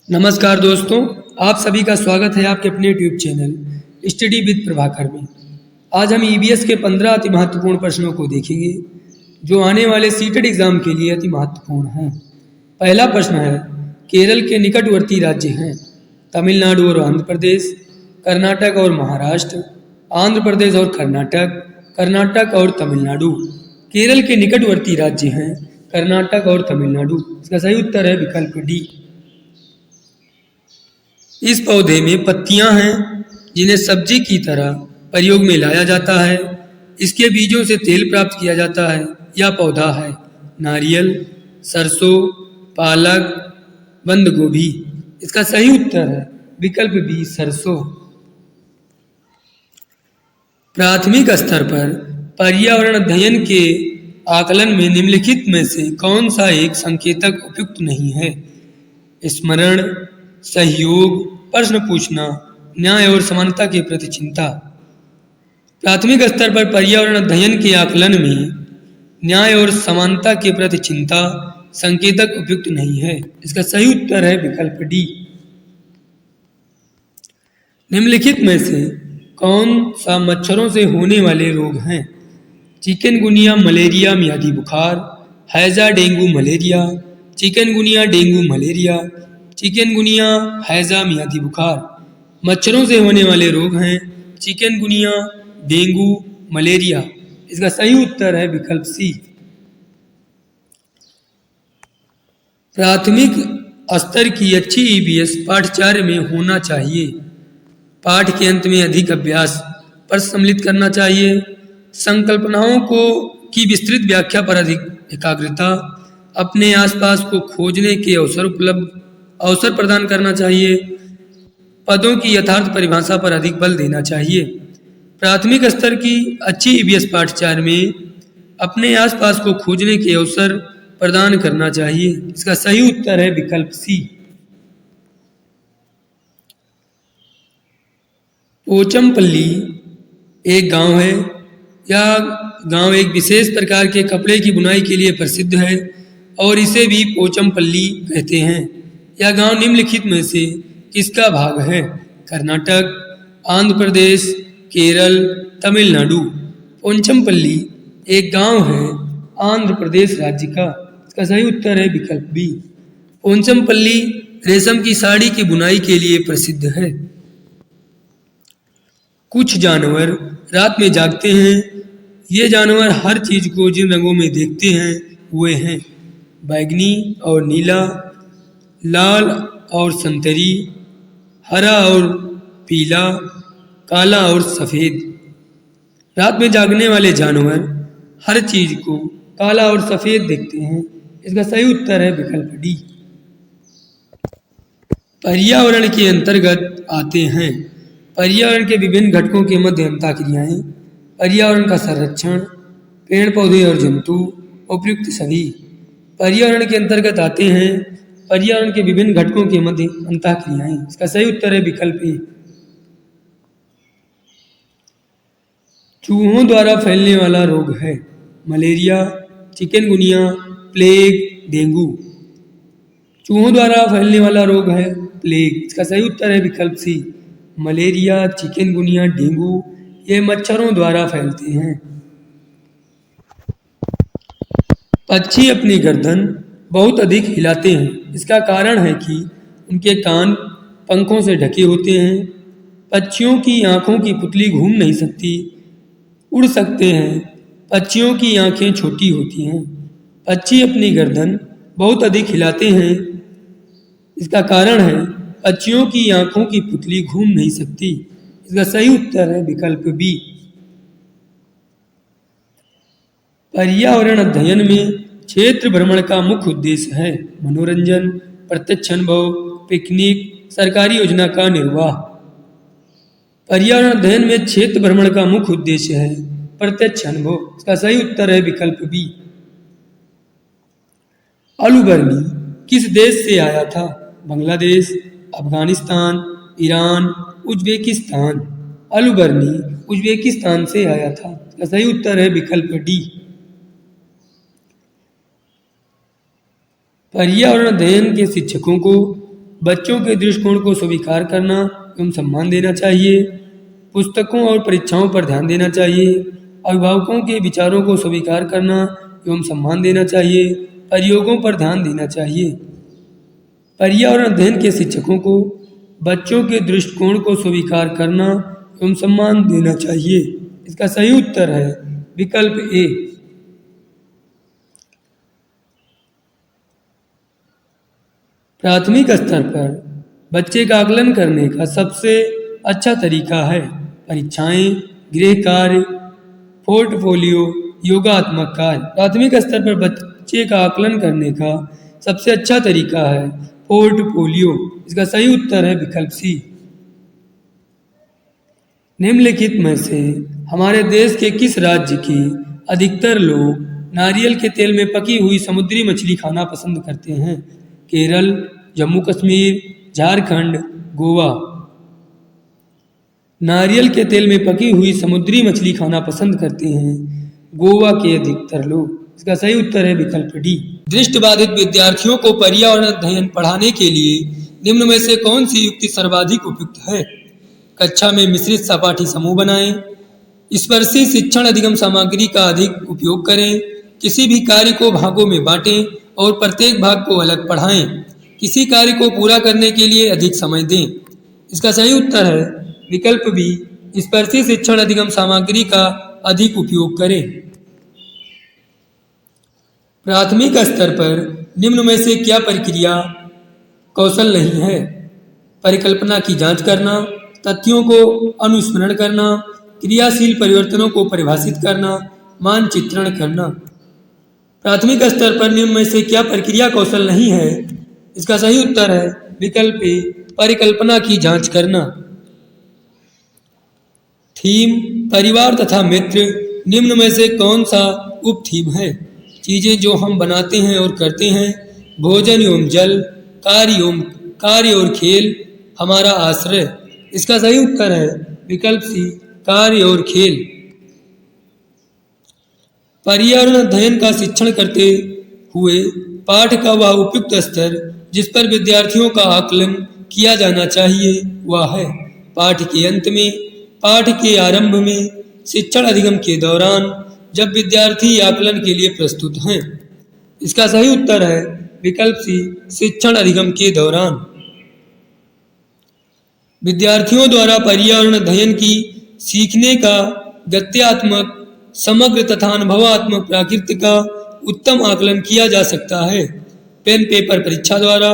नमस्कार दोस्तों, आप सभी का स्वागत है आपके अपने YouTube channel study with Prabhakar में। आज हम ईवीएस के 15 अति महत्वपूर्ण प्रश्नों को देखेंगे जो आने वाले सीटेट एग्जाम के लिए अति महत्वपूर्ण हैं। पहला प्रश्न है, केरल के निकटवर्ती राज्य हैं तमिलनाडु और आंध्र प्रदेश, कर्नाटक और महाराष्ट्र, आंध्र प्रदेश और कर्नाटक, कर्नाटक और तमिलनाडु। केरल के निकटवर्ती राज्य हैं कर्नाटक और तमिलनाडु। इसका सही उत्तर है विकल्प डी। इस पौधे में पत्तियां हैं जिन्हें सब्जी की तरह प्रयोग में लाया जाता है। इसके बीजों से तेल प्राप्त किया जाता है। यह पौधा है नारियल, सरसों, पालक, बंद गोभी। इसका सही उत्तर है विकल्प बी सरसों। प्राथमिक स्तर पर पर्यावरण अध्ययन के आकलन में निम्नलिखित में से कौन सा एक संकेतक उपयुक्त नहीं है? स्मरण, सहयोग, प्रश्न पूछना, न्याय और समानता के प्रति चिंता। प्राथमिक स्तर पर पर्यावरण अध्ययन के आकलन में न्याय और समानता के प्रति चिंता संकेतक उपयुक्त नहीं है। इसका सही उत्तर है विकल्प डी। निम्नलिखित में से कौन सा मच्छरों से होने वाले रोग हैं? चिकनगुनिया, मलेरिया, मियादी बुखार, हैजा, dengue, malaria, chikungunya, dengue, malaria, chikungunya, हैजा, मियादी बुखार। मच्छरों से होने वाले रोग हैं चिकनगुनिया, डेंगू, मलेरिया। इसका सही उत्तर है विकल्प सी। प्राथमिक स्तर की अच्छी ईवीएस पाठ्यचर्या में होना चाहिए। पाठ के अंत में अधिक अभ्यास पर सम्मिलित करना चाहिए। संकल्पनाओं की विस्तृत व्याख्या पर अधिक एकाग्रता, अपने आसपास को खोजने के अवसर प्रदान करना चाहिए। पदों की यथार्थ परिभाषा पर अधिक बल देना चाहिए। प्राथमिक स्तर की अच्छी ईवीएस पाठ्यचर्या में अपने आसपास को खोजने के अवसर प्रदान करना चाहिए। इसका सही उत्तर है विकल्प सी। पोचमपल्ली एक गांव है। यह गांव एक विशेष प्रकार के कपड़े की बुनाई के लिए प्रसिद्ध है और इसे भी पोचमपल्ली कहते हैं। यह गांव निम्नलिखित में से किसका भाग है? कर्नाटक, आंध्र प्रदेश, केरल, तमिलनाडु। पोचमपल्ली एक गांव है आंध्र प्रदेश राज्य का। इसका सही उत्तर है विकल्प बी। पोचमपल्ली रेशम की साड़ी की बुनाई के लिए प्रसिद्ध है। कुछ जानवर रात में जागते हैं। ये जानवर हर चीज को जिन रंगों में देखते हैं वे हैं बैगनी और नीला, लाल और संतरी, हरा और पीला, काला और सफेद। रात में जागने वाले जानवर हर चीज को काला और सफेद देखते हैं। इसका सही उत्तर है विकल्प डी। पर्यावरण के अंतर्गत आते हैं पर्यावरण के विभिन्न घटकों के मध्य अंतःक्रियाएं, पर्यावरण का संरक्षण, पेड़ पौधे और जंतु, उपयुक्त सभी। पर्यावरण के अंतर्गत आते हैं पर्यावरण के विभिन्न घटकों के मध्य अंतःक्रियाएं। इसका सही उत्तर है विकल्प ए। चूहों द्वारा फैलने वाला रोग है मलेरिया, चिकनगुनिया, प्लेग, डेंगू। चूहों द्वारा फैलने वाला रोग है प्लेग। इसका सही उत्तर है विकल्प सी। मलेरिया, चिकनगुनिया, डेंगू ये मच्छरों द्वारा फैलते हैं। पक्षी अपनी गर्दन बहुत अधिक हिलाते हैं। इसका कारण है कि उनके कान पंखों से ढके होते हैं। पक्षियों की आंखों की पुतली घूम नहीं सकती, उड़ सकते हैं। पक्षियों की आंखें छोटी होती हैं। पक्षी अपनी गर्दन बहुत अधिक हिलाते हैं। इसका कारण है पक्षियों की आंखों की पुतली घूम नहीं सकती। इसका सही उत्तर है विकल्प बी। पर्यावरण अध्ययन में क्षेत्र भ्रमण का मुख्य उद्देश्य है मनोरंजन, प्रत्यक्ष अनुभव, पिकनिक, सरकारी योजना का निर्वाह। पर्यावरण अध्ययन में क्षेत्र भ्रमण का मुख्य उद्देश्य है प्रत्यक्ष अनुभव। इसका सही उत्तर है विकल्प बी। आलूबर्नी किस देश से आया था? Bangladesh, Afghanistan, Iran, Uzbekistan. आलूबर्नी उज्बेकिस्तान से आया था। इसका सही उत्तर है विकल्प डी। पर्यावरण अध्ययन के शिक्षकों को बच्चों के दृष्टिकोण को स्वीकार करना एवं सम्मान देना चाहिए। पुस्तकों और परीक्षाओं पर ध्यान देना चाहिए। अभिभावकों के विचारों को स्वीकार करना एवं सम्मान देना चाहिए। प्रयोगों पर ध्यान देना चाहिए। पर्यावरण अध्ययन के शिक्षकों को बच्चों के दृष्टिकोण को स्वीकार करना एवं सम्मान देना चाहिए। इसका सही उत्तर है विकल्प ए। प्राथमिक स्तर पर बच्चे का आकलन करने का सबसे अच्छा तरीका है परीक्षाएं, गृह कार्य, पोर्टफोलियो, योगात्मक कार्य। प्राथमिक स्तर पर बच्चे का आकलन करने का सबसे अच्छा तरीका है पोर्टफोलियो। इसका सही उत्तर है विकल्प सी। निम्नलिखित में से हमारे देश के किस राज्य के अधिकतर लोग नारियल के तेल में पकी हुई समुद्री मछली खाना पसंद करते हैं? केरल, जम्मू कश्मीर, झारखंड, गोवा। नारियल के तेल में पकी हुई समुद्री मछली खाना पसंद करते हैं गोवा के अधिकतर लोग। इसका सही उत्तर है विकल्प डी। दृष्टिबाधित विद्यार्थियों को पर्यावरण अध्ययन पढ़ाने के लिए निम्न में से कौन सी युक्ति सर्वाधिक उपयुक्त है? कक्षा में मिश्रित सहपाठी समूह बनाएं, स्पर्शी शिक्षण अधिगम सामग्री का अधिक उपयोग करें, किसी भी कार्य को भागों में बांटें और प्रत्येक भाग को अलग पढ़ाएं, किसी कार्य को पूरा करने के लिए अधिक समय दें। इसका सही उत्तर है विकल्प बी, स्पर्शी शिक्षण अधिगम सामग्री का अधिक उपयोग करें। प्राथमिक स्तर पर निम्न में से क्या प्रक्रिया कौशल नहीं है? परिकल्पना की जांच करना, तथ्यों को अनुस्मरण करना, क्रियाशील परिवर्तनों को परिभाषित करना, मानचित्रण करना। प्राथमिक स्तर पर निम्न में से क्या प्रक्रिया कौशल नहीं है? इसका सही उत्तर है विकल्प ए, परिकल्पना की जांच करना। थीम परिवार तथा मित्र निम्न में से कौन सा उप थीम है? चीजें जो हम बनाते हैं और करते हैं, भोजन एवं जल, कार्य और खेल, हमारा आश्रय। इसका सही उत्तर है विकल्प सी, कार्य और खेल। पर्यावरण अध्ययन का शिक्षण करते हुए पाठ का वह उपयुक्त स्तर जिस पर विद्यार्थियों का आकलन किया जाना चाहिए वह है पाठ के अंत में, पाठ के आरंभ में, शिक्षण अधिगम के दौरान, जब विद्यार्थी आकलन के लिए प्रस्तुत हैं। इसका सही उत्तर है विकल्प सी, शिक्षण अधिगम के दौरान। विद्यार्थियों द्वारा पर्यावरण अध्ययन की सीखने का गत्यात्मक, समग्र तथा अनुभवात्मक प्रकृति का उत्तम आकलन किया जा सकता है पेन पेपर परीक्षा द्वारा,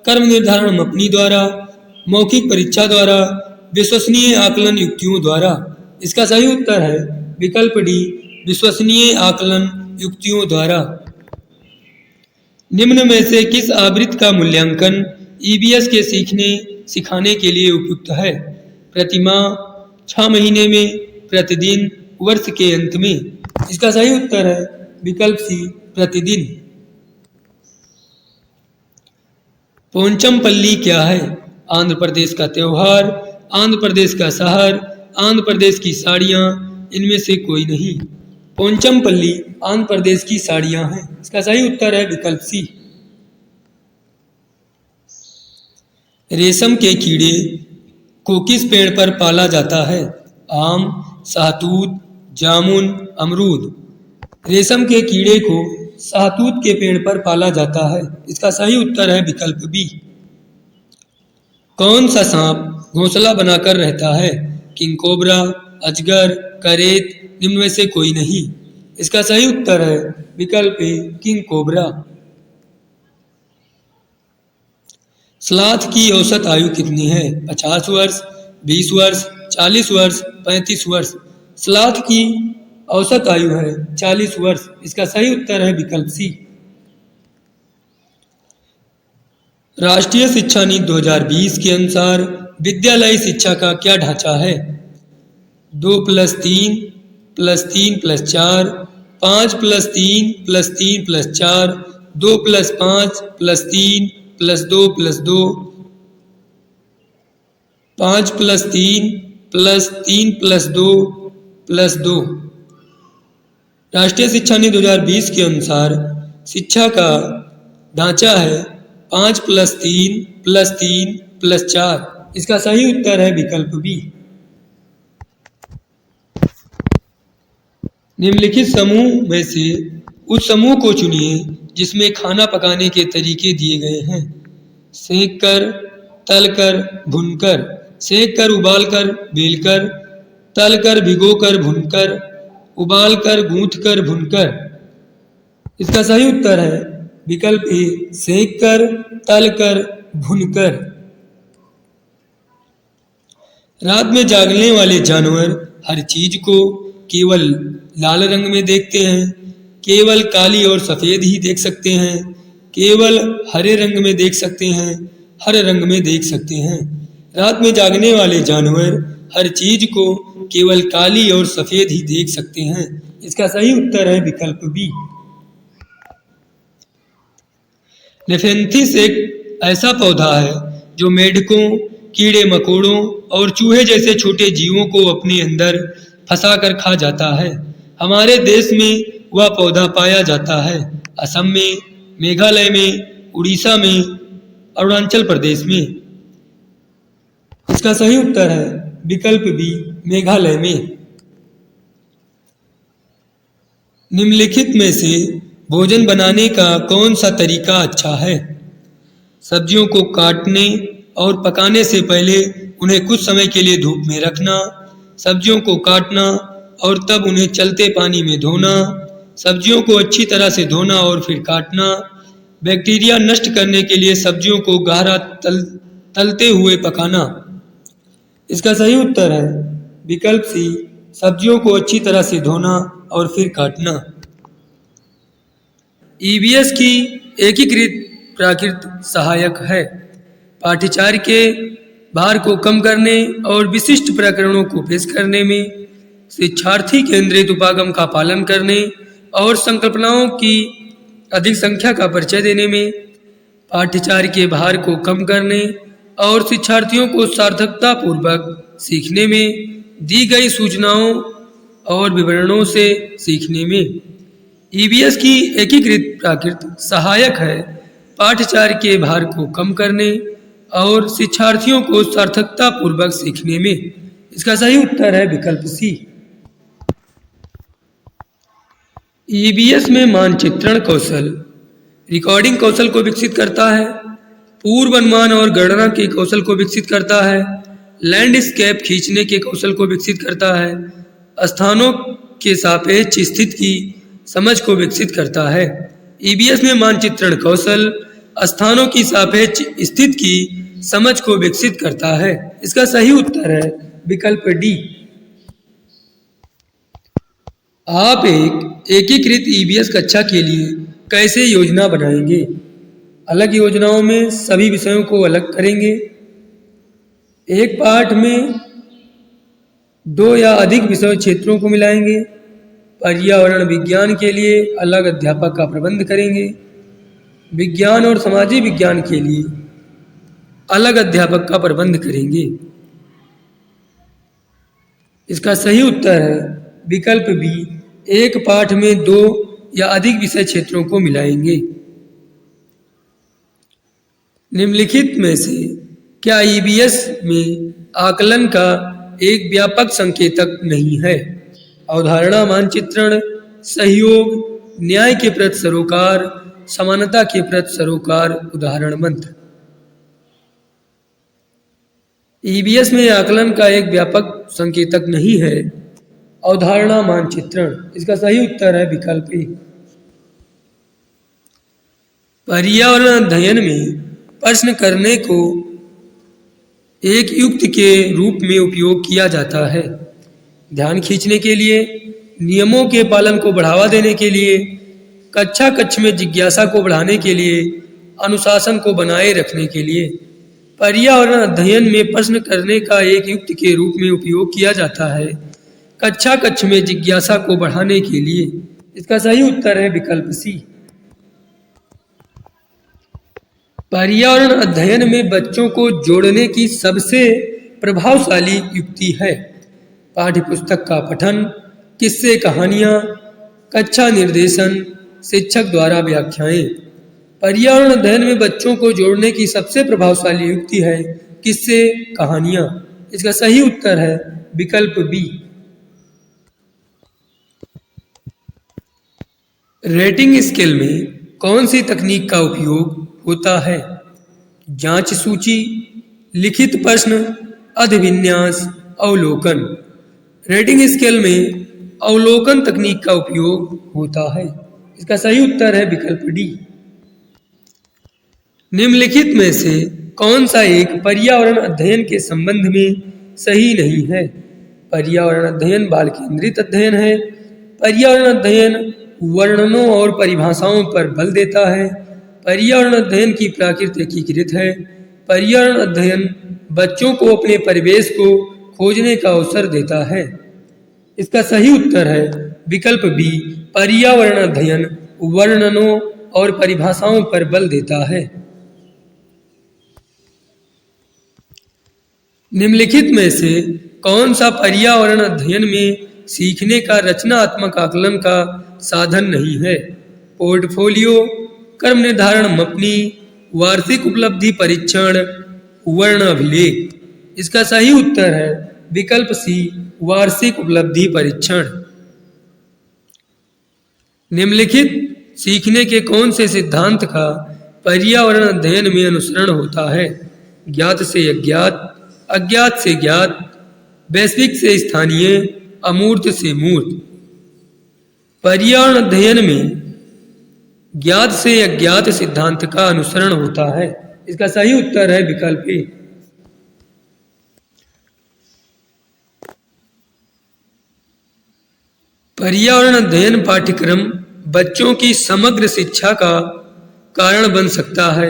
कर्म निर्धारण मपनी द्वारा, मौखिक परीक्षा द्वारा, विश्वसनीय आकलन युक्तियों द्वारा। इसका सही उत्तर है विकल्प डी, विश्वसनीय आकलन युक्तियों द्वारा। निम्न में से किस आवृत्ति का मूल्यांकन ईबीएस के सिखाने के लिए उपयुक्त है? प्रतिमाह, 6 महीने में, प्रतिदिन, वर्ष के अंत में। इसका सही उत्तर है विकल्प सी, प्रतिदिन। पोंचमपल्ली क्या है? आंध्र प्रदेश का त्योहार, आंध्र प्रदेश का शहर, आंध्र प्रदेश की साड़ियाँ, इनमें से कोई नहीं। पोंचमपल्ली आंध्र प्रदेश की साड़ियाँ हैं। इसका सही उत्तर है विकल्प सी। रेशम के कीड़े को किस पेड़ पर पाला जाता है? आम, शहतूत, जामुन, अमरूद। रेशम के कीड़े को शहतूत के पेड़ पर पाला जाता है। इसका सही उत्तर है विकल्प बी। कौन सा सांप घोंसला बनाकर रहता है? किंग कोबरा, अजगर, करेत, निम्न में से कोई नहीं। इसका सही उत्तर है विकल्प ए, किंग कोबरा। स्लॉथ की औसत आयु कितनी है? 50 वर्ष, 20 वर्ष, 40 वर्ष, 35 वर्ष। स्लॉथ की औसत आयु है 40 वर्ष। इसका सही उत्तर है विकल्प सी। राष्ट्रीय शिक्षा नीति 2020 के अनुसार विद्यालयी शिक्षा का क्या ढांचा है? 2+3 +3 +4, 5+3 +3 +4, 2+5 +3 +2 +2, 5+3 +3 +2 +2। राष्ट्रीय शिक्षा नीति 2020 के अनुसार शिक्षा का ढांचा है 5 + 3 + 3 + 4। इसका सही उत्तर है विकल्प बी। निम्नलिखित समूह में से उस समूह को चुनिए जिसमें खाना पकाने के तरीके दिए गए हैं। सेंक कर, तल कर, भूनकर। सेंक कर, उबाल कर, बेल कर, तल कर, भिगो कर, भूनकर, उबाल कर, गूंथ कर, भूनकर। इसका सही उत्तर है विकल्प ए, सेंक कर, तल कर, भूनकर। रात में जागने वाले जानवर हर चीज को केवल लाल रंग में देखते हैं, केवल काली और सफेद ही देख सकते हैं, केवल हरे रंग में देख सकते हैं, हर रंग में देख सकते हैं। रात में जागने वाले जानवर हर चीज को केवल काली और सफेद ही देख सकते हैं। इसका सही उत्तर है विकल्प बी। नेफेंथिस एक ऐसा पौधा है जो मेंढकों, कीड़े मकोड़ों और चूहे जैसे छोटे जीवों को अपने अंदर फंसाकर खा जाता है। हमारे देश में वह पौधा पाया जाता है असम में, मेघालय में, उड़ीसा में, अरुणाचल प्रदेश में। इसका सही उत्तर है विकल्प बी, मेघालय में। निम्नलिखित में से भोजन बनाने का कौन सा तरीका अच्छा है? सब्जियों को काटने और पकाने से पहले उन्हें कुछ समय के लिए धूप में रखना, सब्जियों को काटना और तब उन्हें चलते पानी में धोना, सब्जियों को अच्छी तरह से धोना और फिर काटना, बैक्टीरिया नष्ट करने के लिए सब्जियों को गहरा तलते हुए पकाना। इसका सही उत्तर है विकल्प सी, सब्जियों को अच्छी तरह से धोना और फिर काटना। ईवीएस की एकीकृत प्राकृत सहायक है। पाठ्यचर्या के भार को कम करने और विशिष्ट प्रकरणों को पेश करने में, शिक्षार्थी केंद्रित उपागम का पालन करने और संकल्पनाओं की अधिक संख्या का परिचय देने में, पाठ्यचर्या के भार को कम करने और शिक्षार्थियों को सार्थकता पूर्वक सीखने में, दी गई सूचनाओं और विवरणों से सीखने में। ईवीएस की एकीकृत प्राकृत सहायक है। पाठ्यचर्या के भार को कम करने और शिक्षार्थियों को सार्थकता पूर्वक सीखने में। इसका सही उत्तर है विकल्प सी। ईवीएस में मानचित्रण कौशल रिकॉर्डिंग कौशल को विकसित करता है, पूर्व अनुमान और गणना के कौशल को विकसित करता है, लैंडस्केप खींचने के कौशल को विकसित करता है, स्थानों के सापेक्ष स्थिति की समझ को विकसित करता है। ईवीएस में मानचित्रण कौशल स्थानों की सापेक्ष स्थिति की समझ को विकसित करता है। इसका सही उत्तर है विकल्प डी। आप एक एकीकृत ईवीएस कक्षा के लिए कैसे योजना बनाएंगे? अलग योजनाओं में सभी विषयों को अलग करेंगे। एक पाठ में 2 या अधिक विषय क्षेत्रों को मिलाएंगे। पर्यावरण विज्ञान के लिए अलग अध्यापक का प्रबंध करेंगे। विज्ञान और सामाजिक विज्ञान के लिए अलग अध्यापक का प्रबंध करेंगे। इसका सही उत्तर है विकल्प बी, एक पाठ में 2 या अधिक विषय क्षेत्रों को मिलाएंगे। निम्नलिखित में से क्या ईवीएस में आकलन का एक व्यापक संकेतक नहीं है? अवधारणा मानचित्रण, सहयोग, न्याय के प्रति सरोकार, समानता के प्रति सरोकार, उदाहरण मंत्र। ईवीएस में आकलन का एक व्यापक संकेतक नहीं है, अवधारणा मानचित्रण। इसका सही उत्तर है विकल्प ए। पर्यावरण अध्ययन में प्रश्न करने को एक युक्ति के रूप में उपयोग किया जाता है। ध्यान खींचने के लिए, नियमों के पालन को बढ़ावा देने के लिए, कक्षा कक्ष में जिज्ञासा को बढ़ाने के लिए, अनुशासन को बनाए रखने के लिए। पर्यावरण अध्ययन में प्रश्न करने का एक युक्ति के रूप में उपयोग किया जाता है, कक्षा कक्ष में जिज्ञासा को बढ़ाने के लिए। इसका सही उत्तर है विकल्प सी। पर्यावरण अध्ययन में बच्चों को जोड़ने की सबसे प्रभावशाली युक्ति है पाठ्यपुस्तक का पठन, किस्से कहानियाँ, कक्षा निर्देशन, शिक्षक द्वारा व्याख्याएं। पर्यावरण अध्ययन में बच्चों को जोड़ने की सबसे प्रभावशाली युक्ति है किस्से, कहानियां। इसका सही उत्तर है विकल्प बी। रेटिंग स्केल में कौन सी तकनीक का उपयोग होता है? जांच सूची, लिखित प्रश्न, अभिविन्यास, अवलोकन। रेटिंग स्केल में अवलोकन तकनीक का उपयोग होता है। इसका सही उत्तर है विकल्प डी। निम्नलिखित में से कौन सा एक पर्यावरण अध्ययन के संबंध में सही नहीं है? पर्यावरण अध्ययन बाल केंद्रित अध्ययन है। पर्यावरण अध्ययन वर्णनों और परिभाषाओं पर बल देता है। पर्यावरण अध्ययन की प्रकृति एकीकृत है। पर्यावरण अध्ययन बच्चों को अपने परिवेश को खोजने का अवसर देता है। इसका सही उत्तर है विकल्प बी। पर्यावरण अध्ययन वर्णनों और परिभाषाओं पर बल देता है। निम्नलिखित में से कौन सा पर्यावरण अध्ययन में सीखने का रचनात्मक आकलन का साधन नहीं है? पोर्टफोलियो, कर्म निर्धारण मपनी, वार्षिक उपलब्धि परीक्षण, वर्ण अभिलेख। इसका सही उत्तर है विकल्प सी, वार्षिक उपलब्धि परीक्षण। निम्नलिखित सीखने के कौन से सिद्धांत का पर्यावरण अध्ययन में अनुसरण होता है? ज्ञात से अज्ञात, अज्ञात से ज्ञात, वैश्विक से स्थानीय, अमूर्त से मूर्त। पर्यावरण अध्ययन में ज्ञात से अज्ञात सिद्धांत का अनुसरण होता है। इसका सही उत्तर है विकल्प ए। पर्यावरण अध्ययन पाठ्यक्रम बच्चों की समग्र शिक्षा का कारण बन सकता है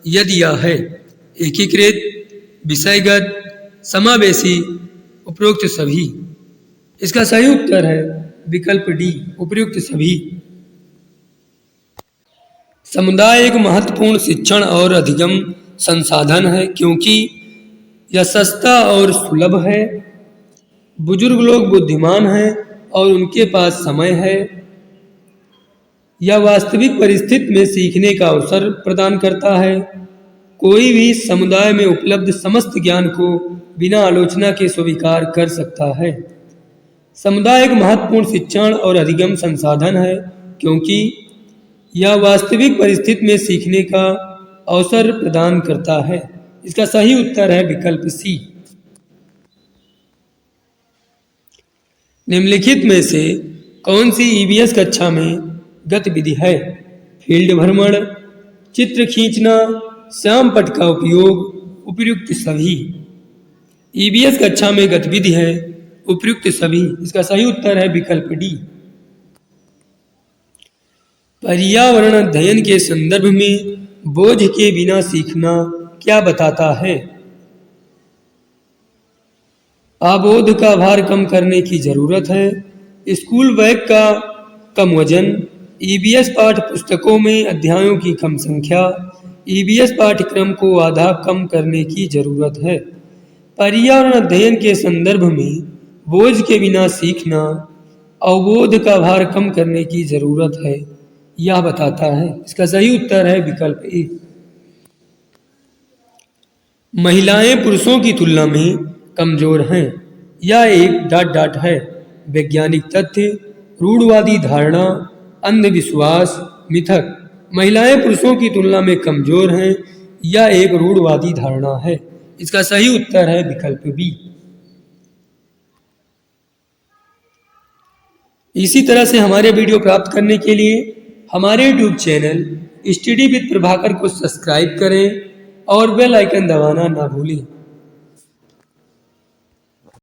यदि यह है एकीकृत, विषयगत, समावेशी, उपरोक्त सभी। इसका सही उत्तर है विकल्प डी, उपयुक्त सभी। समुदाय एक महत्वपूर्ण शिक्षण और अधिगम संसाधन है क्योंकि यह सस्ता और सुलभ है। बुजुर्ग लोग बुद्धिमान हैं और उनके पास समय है। यह वास्तविक परिस्थिति में सीखने का अवसर प्रदान करता है। कोई भी समुदाय में उपलब्ध समस्त ज्ञान को बिना आलोचना के स्वीकार कर सकता है। समुदाय एक महत्वपूर्ण शिक्षण और अधिगम संसाधन है क्योंकि यह वास्तविक परिस्थिति में सीखने का अवसर प्रदान करता है। इसका सही उत्तर है विकल्प सी। निम्नलिखित में से कौन सी ईवीएस कक्षा में गतिविधि है? फील्ड भ्रमण, चित्र खींचना, श्याम पट का उपयोग, उपयुक्त सभी। ईवीएस कक्षा में गतिविधि है उपयुक्त सभी। इसका सही उत्तर है विकल्प डी। पर्यावरण अध्ययन के संदर्भ में बोझ के बिना सीखना क्या बताता है? आबोध का भार कम करने की जरूरत है। स्कूल बैग का कम वजन, ईवीएस पाठ्य पुस्तकों में अध्यायों की कम संख्या, ईवीएस पाठ्यक्रम को आधा कम करने की जरूरत है। पर्यावरण अध्ययन के संदर्भ में बोझ के बिना सीखना अवबोध का भार कम करने की जरूरत है, यह बताता है। इसका सही उत्तर है विकल्प ए। महिलाएं पुरुषों की तुलना में कमजोर हैं। यह एक डॉट डॉट है। वैज्ञानिक तथ्य, रूढ़वादी धारणा, अंधविश्वास, मिथक। महिलाएं पुरुषों की तुलना में कमजोर हैं। यह एक रूढ़वादी धारणा है। इसका सही उत्तर है विकल्प बी। इसी तरह से हमारे वीडियो प्राप्त करने के लिए हमारे YouTube channel study with Prabhakar को सब्सक्राइब करें और बेल आइकन दबाना ना भूलें।